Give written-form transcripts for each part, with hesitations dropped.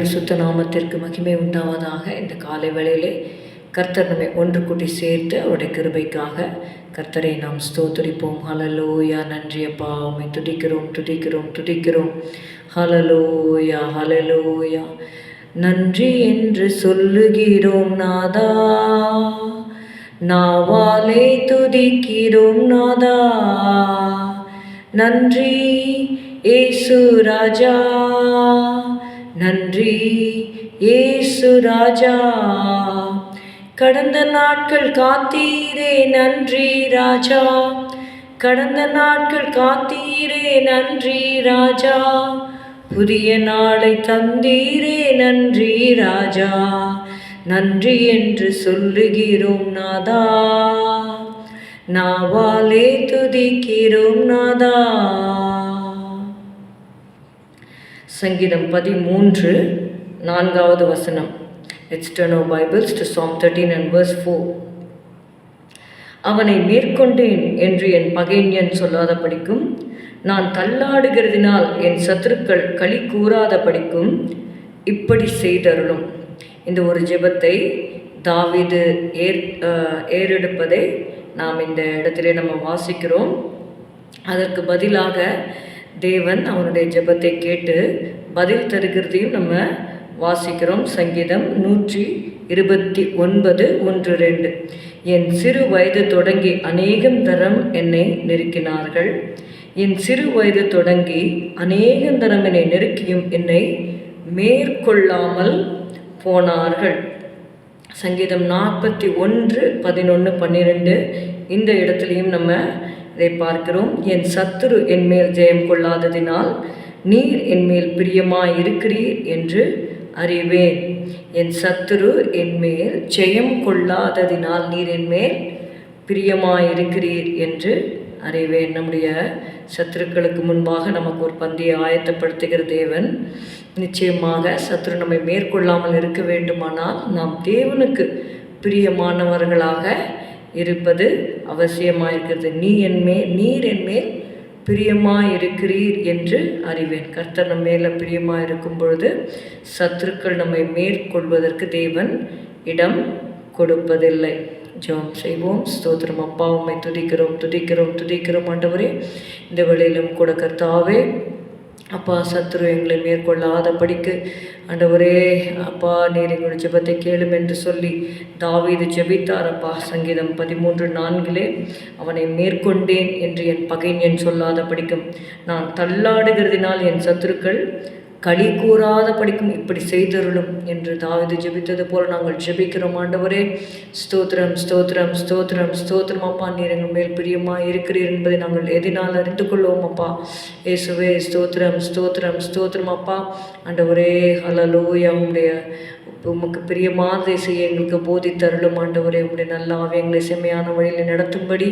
பரிசுத்த நாமத்திற்கு மகிமை உண்டாவதாக. இந்த காலை வேளையிலே கர்த்தர் நம்மை ஒன்று கூட்டி சேர்த்து அவருடைய கிருபைக்காக கர்த்தரை நாம் ஸ்தோத்திரிப்போம். ஹல்லேலூயா. நன்றியப்பா, உம்மை துதிக்கிறோம் துதிக்கிறோம் துதிக்கிறோம். ஹல்லேலூயா ஹல்லேலூயா. நன்றி என்று சொல்லுகிறோம் நாதா, நாவாலே துதிக்கிறோம் நாதா. நன்றி ஏசு ராஜா, நன்றி ஏசு ராஜா. கடந்த நாட்கள் காத்தீரே நன்றி ராஜா, கடந்த நாட்கள் காத்தீரே நன்றி ராஜா. புதிய நாளை தந்தீரே நன்றி ராஜா, நன்றி என்று சொல்லுகிறோம் நாதா, நாவாலே துதிக்கிறோம் நாதா. சங்கீதம் 13 வசனம். Let's turn our Bibles to Psalm 13 and verse 4. அவனை மேற்கொண்டேன் என்று என் பகைஞன் சொல்லாத படிக்கும், நான் தள்ளாடுகிறதினால் என் சத்துருக்கள் களி கூறாத படிக்கும் இப்படி செய்தருளும். இந்த ஒரு ஜெபத்தை தாவீது ஏறெடுப்பதை நாம் இந்த இடத்திலே நம்ம வாசிக்கிறோம். அதற்கு பதிலாக தேவன் அவனுடைய ஜெபத்தை கேட்டு பதில் தருகிறதையும் நம்ம வாசிக்கிறோம். சங்கீதம் 129:1-2. என் சிறு வயது தொடங்கி அநேகம் தரம் என்னை நெருக்கினார்கள், என் சிறு வயது தொடங்கி அநேகம் தரம் என்னை நெருக்கியும் என்னை மேற்கொள்ளாமல் போனார்கள். சங்கீதம் 41:11-12 இந்த இடத்துலையும் நம்ம இதை பார்க்கிறோம். என் சத்துரு என் மேல் ஜெயம் கொள்ளாததினால் நீர் என் மேல் பிரியமாயிருக்கிறீர் என்று அறிவேன். என் சத்துரு என் மேல் ஜெயம் கொள்ளாததினால் நீர் என் மேல் பிரியமாயிருக்கிறீர் என்று அறிவேன். நம்முடைய சத்துருக்களுக்கு முன்பாக நமக்கு ஒரு பந்தியை ஆயத்தப்படுத்துகிற தேவன். நிச்சயமாக சத்துரு நம்மை மேற்கொள்ளாமல் இருக்க வேண்டுமானால் நாம் தேவனுக்கு பிரியமானவர்களாக இருப்பது அவசியமாயிருக்கிறது. நீர் என் மேல் பிரியமாயிருக்கிறீர் என்று அறிவேன். கர்த்தர் நம்ம மேலே பிரியமாயிருக்கும் பொழுது சத்துருக்கள் நம்மை மேற்கொள்வதற்கு தேவன் இடம் கொடுப்பதில்லை. ஜெபம் செய்வோம். ஸ்தோத்திரம் அப்பா, உம்மை துதிக்கிறோம் துதிக்கிறோம் துதிக்கிறோம் ஆண்டவரே. இந்த வேளையிலும் கூட கர்த்தாவே அப்பா, சத்துரு எங்களை மேற்கொள்ளாத படிக்கு ஆண்டவரே அப்பா, நீர் எங்களுடைய ஜெபத்தை கேளும் என்று சொல்லி தாவீது ஜெபித்தார் அப்பா. சங்கீதம் 13:4 அவனை மேற்கொண்டேன் என்று என் பகைஞன் சொல்லாத படிக்கும், நான் தள்ளாடுகிறதினால் என் சத்துருக்கள் களி கூறாத படிக்கும் இப்படி செய்தருளும் என்று தாவீது ஜெபித்தது போல நாங்கள் ஜெபிக்கிறோம் ஆண்டவரே. ஸ்தோத்திரம் ஸ்தோத்திரம் ஸ்தோத்திரம் ஸ்தோத்திரம் அப்பா, நீர் எங்கள் மேல் பிரியமாக இருக்கிறீர் என்பதை நாங்கள் எதினால் அறிந்து கொள்வோம் அப்பா. இயேசுவே ஸ்தோத்திரம் ஸ்தோத்திரம் ஸ்தோத்திரம் அப்பா. ஆண்டவரே ஹல்லேலூயா. உமக்கு பிரியமானதை செய்ய எங்களுக்கு போதித்தருளும் ஆண்டவரே. உங்களுடைய நல்ல ஆவி எங்களை செம்மையான வழியில் நடத்தும்படி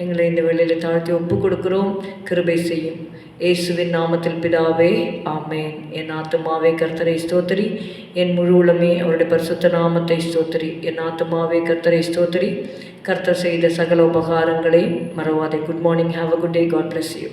எங்களை இந்த வேளையில் தாழ்த்தி ஒப்பு கொடுக்கிறோம். கிருபை செய்யும் இயேசுவின் நாமத்தில் பிதாவே, ஆமேன். என் ஆத்துமாவே கர்த்தரை ஸ்தோத்திரி, என் முழு உளமே அவருடைய பரிசுத்த நாமத்தை ஸ்தோத்திரி. என் ஆத்துமாவே கர்த்தரை ஸ்தோத்திரி, கர்த்தர் செய்த சகல உபகாரங்களை மறவாதே. Good morning. Have a good day. God bless you.